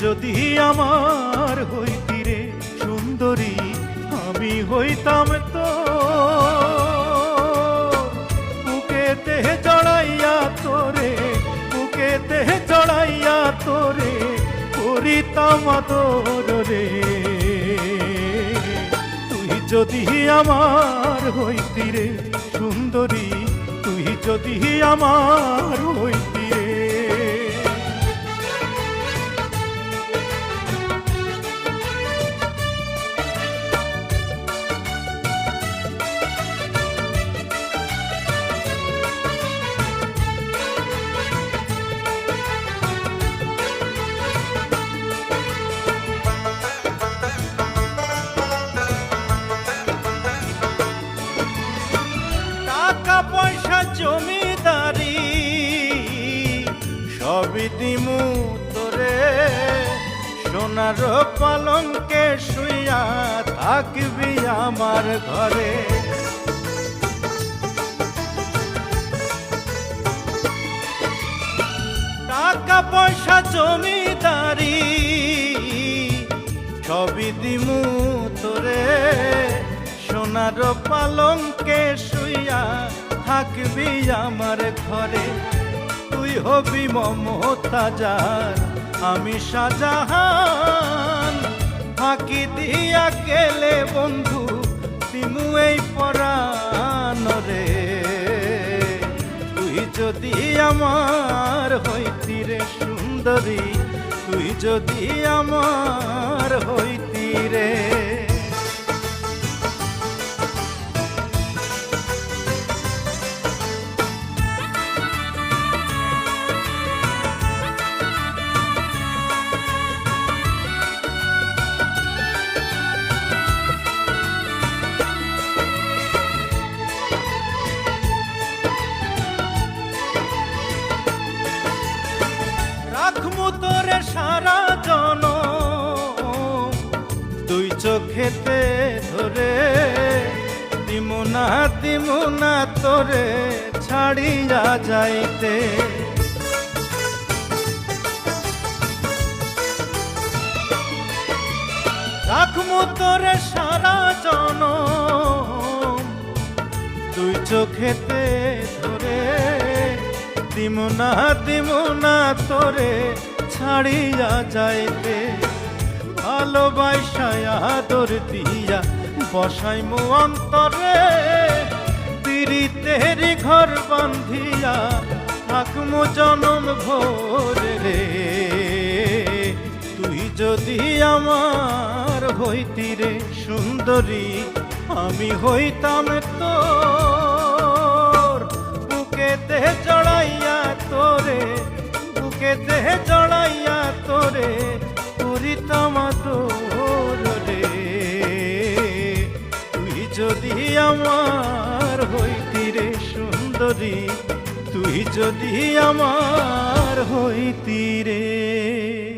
যদি আমার হইতি রে সুন্দরী, আমি হইতাম তো বুকেতে জড়াইয়া তোরে, বুকেতে জড়াইয়া তোরে করিতাম আদর রে। তুই যদি আমার হইতি রে সুন্দরী, তুই যদি আমার হইতি রে। টাকা পয়সা জমিদারি সবই দিমু তোরে, সোনার পালঙ্কে শুইয়া থাকবি আমার ঘরে। টাকা পয়সা জমিদারি সবই দিমু তোরে, সোনার পালঙ্কে শুইয়া থাকবি আমার ঘরে। তুই হবি মমতাজার, আমি শাহজাহান, ফাঁকি দিয়া গেলে বন্ধু দিমু এই পরাণ রে। তুই যদি আমার হইতি রে সুন্দরী, তুই যদি আমার হইতি রে। রাখমু তোরে সারা জনম দুই চোখেতে ধরে, দিমু না তোরে ছাড়িয়া যাইতে। রাখমু তোরে সারা জনম দুই চোখেতে ধরে, দিমু না তোরে ছাড়িয়া যাইতে। ভালোবাসায় আদর দিয়া বসাইমু অন্তরে, পিরিতেরি ঘর বান্ধিয়া থাকমু জনম ভোরে রে। তুই যদি আমার হইতি রে সুন্দরী, আমি হইতাম তোর বুকেতে জড়াইয়া তোরে, বুকেতে জড়াইয়া তোরে করিতাম আদর রে। তুই যদি আমার হইতি রে সুন্দরী, তুই যদি আমার হইতি রে।